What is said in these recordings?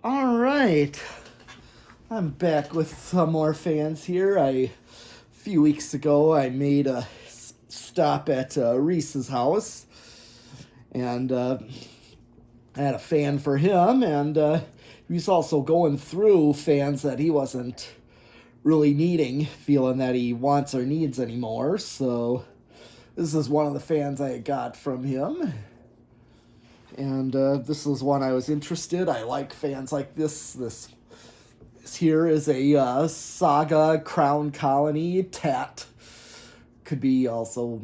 All right, I'm back with some more fans here. A few weeks ago, I made a stop at Reece's house, and I had a fan for him, and he was also going through fans that he wasn't really needing, feeling that he wants or needs anymore. So this is one of the fans I got from him. And this is one I was interested. I like fans like this. This here is a Saga Crown Colony Tat. Could be also,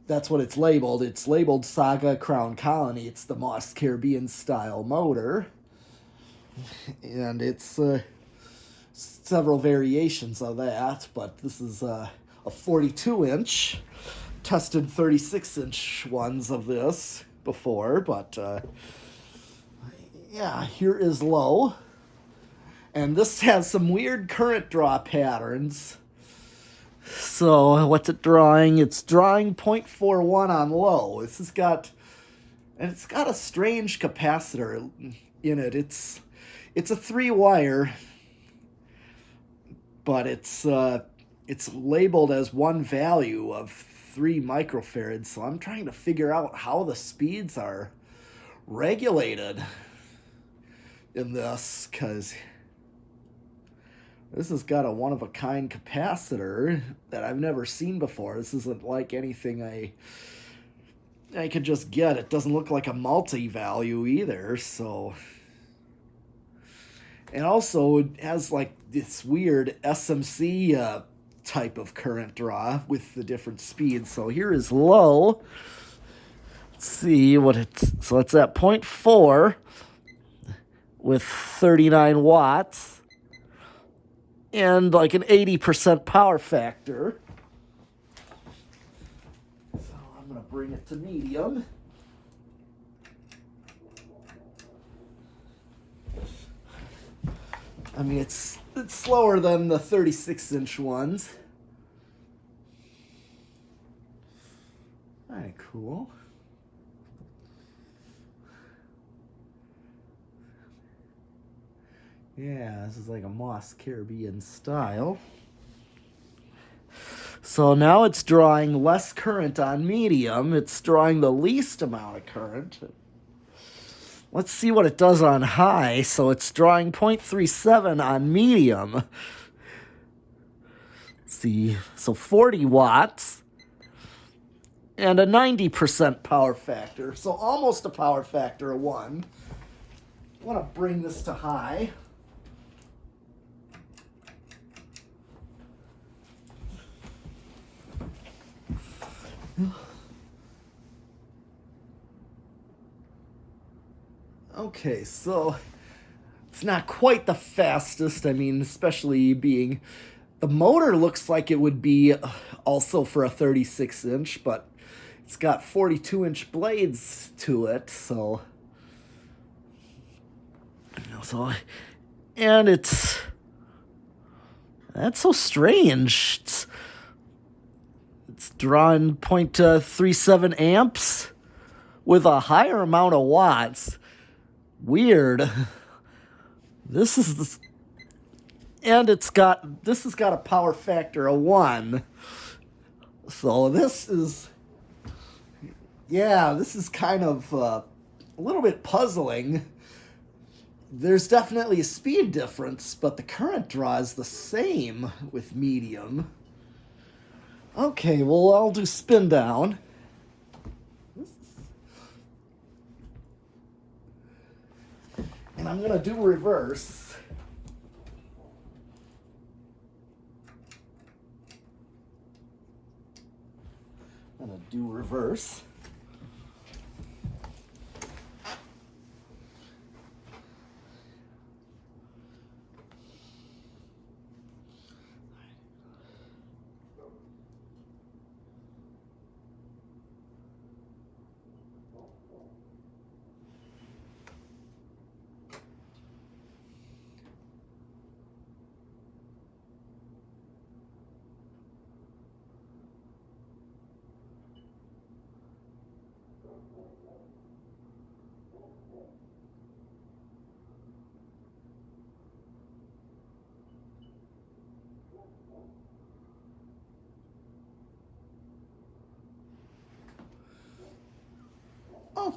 that's what it's labeled. It's labeled Saga Crown Colony. It's the Moss Caribbean style motor. And it's several variations of that, but this is a 42 inch. Tested 36-inch ones of this before, but yeah, here is low. And this has some weird current draw patterns. So what's it drawing? It's drawing 0.41 on low. This has got, and it's got a strange capacitor in it. It's a 3-wire, but it's labeled as one value of 3 microfarads. So I'm trying to figure out how the speeds are regulated in this, because this has got a one-of-a-kind capacitor that I've never seen before. This isn't like anything I could just get. It doesn't look like a multi-value either, so. And also, it has like this weird SMC type of current draw with the different speeds. So here is low. Let's see what it's. So it's at 0.4 with 39 watts and like an 80% power factor. So I'm going to bring it to medium. I mean, it's slower than the 36-inch ones. Kind of cool. Yeah, this is like a Moss Caribbean style. So now it's drawing less current on medium. It's drawing the least amount of current. Let's see what it does on high. So it's drawing 0.37 on medium. Let's see, so 40 watts and a 90% power factor. So almost a power factor of 1. I want to bring this to high. Okay, so it's not quite the fastest. I mean, especially being, the motor looks like it would be also for a 36-inch, but it's got 42-inch blades to it, so and that's so strange. It's drawing 0.37 amps with a higher amount of watts. Weird. This has got a power factor of 1. So this is kind of a little bit puzzling. There's definitely a speed difference, but the current draw is the same with medium. Okay, well, I'll do spin down. And I'm going to do reverse. I'm going to do reverse.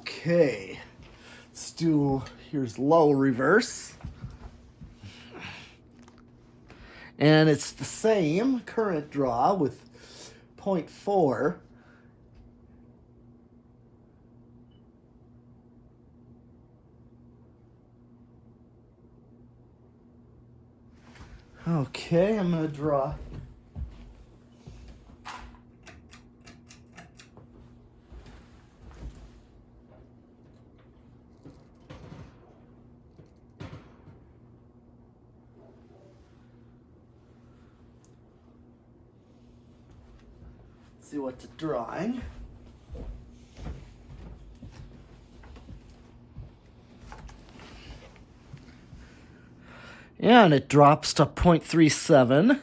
Okay, let's do, here's low reverse. And it's the same current draw with 0.4. Okay, I'm going to draw. See what to drawing. And it drops to 0.37.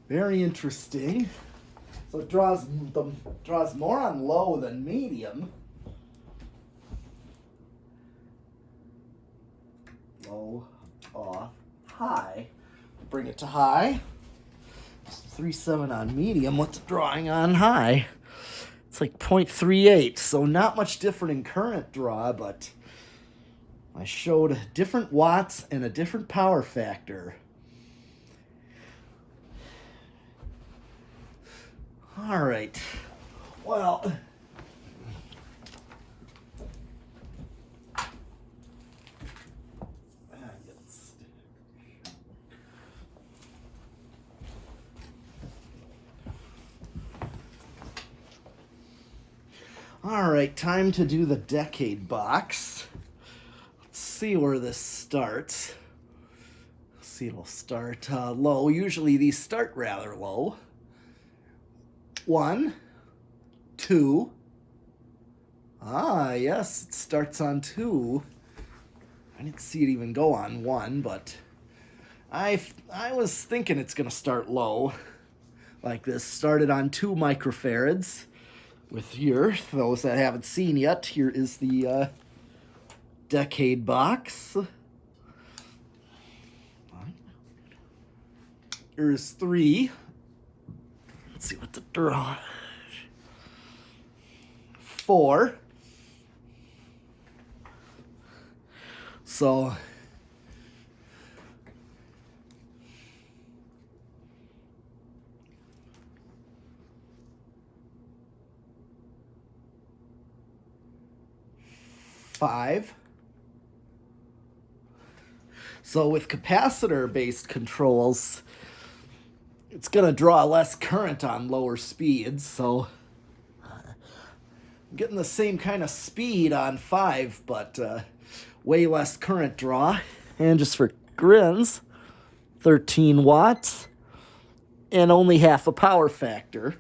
Very interesting. So it draws more on low than medium. Low, off, high. Bring it to high. 3.7 on medium. What's drawing on high? It's like 0.38. So not much different in current draw, but I showed different watts and a different power factor. All right. Well, all right, time to do the decade box. Let's see where this starts. Let's see, it'll start low. Usually these start rather low. 1, 2. Ah, yes, it starts on 2. I didn't see it even go on 1, but I was thinking it's going to start low like this. Started on 2 microfarads. With here, those that haven't seen yet, here is the decade box. Here's 3. Let's see what to draw. 4. So 5. So with capacitor-based controls, it's going to draw less current on lower speeds. So I'm getting the same kind of speed on 5, but way less current draw. And just for grins, 13 watts and only half a power factor.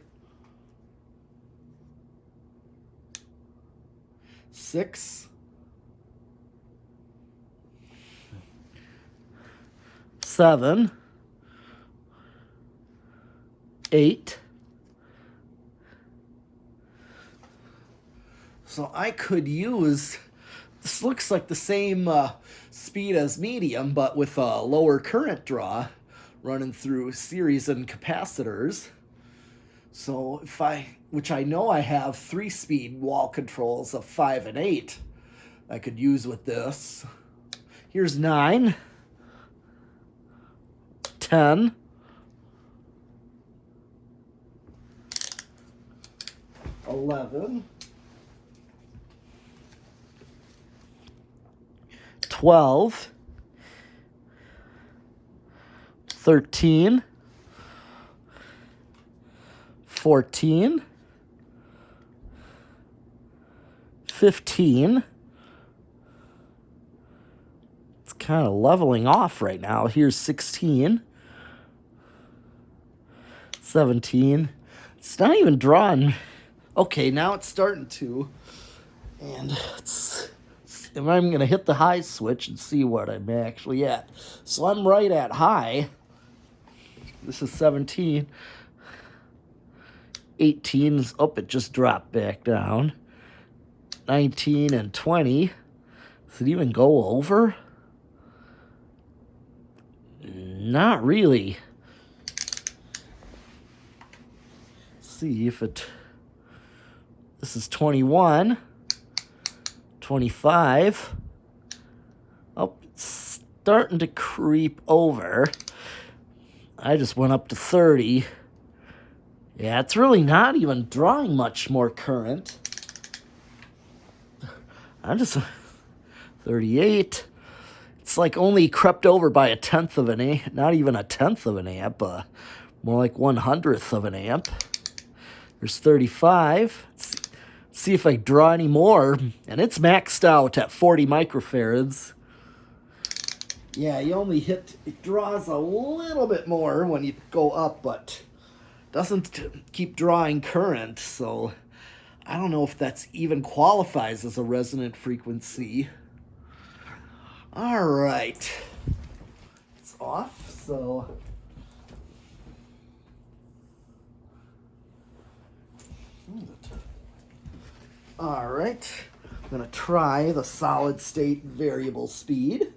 6. 7, 8. So I could use, this looks like the same speed as medium, but with a lower current draw running through series and capacitors. So if which I know I have 3-speed wall controls of 5 and 8 I could use with this. Here's 9. 10. 11. 12. 13. 14. 15. It's kind of leveling off right now. Here's 16. 17. It's not even drawn. Okay, now it's starting to. And I'm going to hit the high switch and see what I'm actually at. So I'm right at high. This is 17. 18 is up. It just dropped back down. 19 and 20. Does it even go over? Not really. See if it, this is 21, 25. Oh, it's starting to creep over. I just went up to 30. Yeah, it's really not even drawing much more current. I'm just 38. It's like only crept over by 1/10 of an amp, not even 1/10 of an amp, more like 1/100th of an amp. There's 35. Let's see if I draw any more, and it's maxed out at 40 microfarads. Yeah, you only hit, it draws a little bit more when you go up, but doesn't keep drawing current, so I don't know if that's even qualifies as a resonant frequency. All right, it's off, so all right, I'm gonna try the solid state variable speed.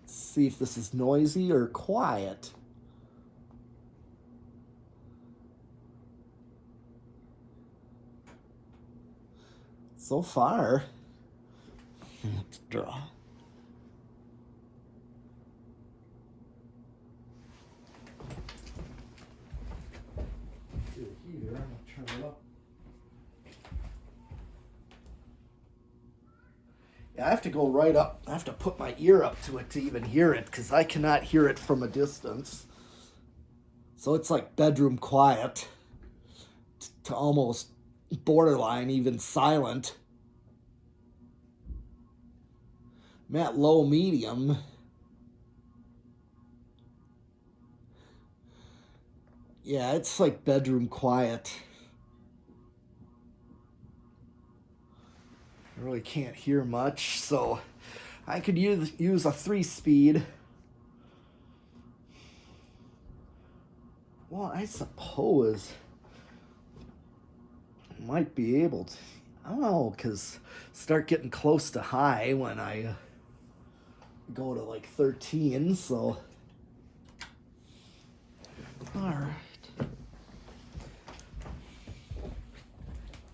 See if this is noisy or quiet. So far, let's draw. Here, I'm gonna turn it up. Yeah, I have to go right up. I have to put my ear up to it to even hear it, because I cannot hear it from a distance. So it's like bedroom quiet to almost borderline even silent. I'm at low medium. Yeah, it's like bedroom quiet. I really can't hear much, so I could use a 3-speed. Well, I suppose I might be able to. I don't know, because start getting close to high when I go to like 13, so. All right.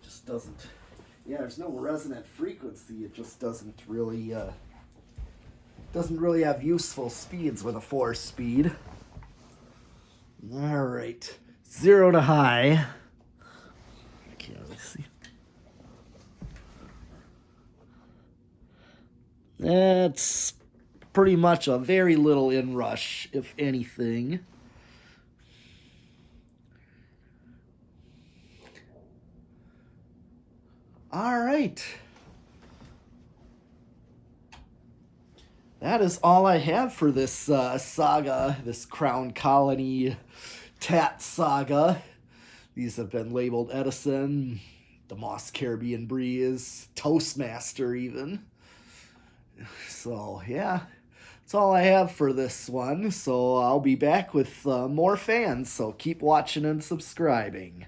Just doesn't. Yeah, there's no resonant frequency. It just doesn't really have useful speeds with a 4-speed. All right, 0 to high. Can't really see. That's pretty much a very little inrush, if anything. All right. That is all I have for this saga, this Crown Colony Tat Saga. These have been labeled Edison, the Moss Caribbean Breeze, Toastmaster even. So, yeah, that's all I have for this one. So I'll be back with more fans, so keep watching and subscribing.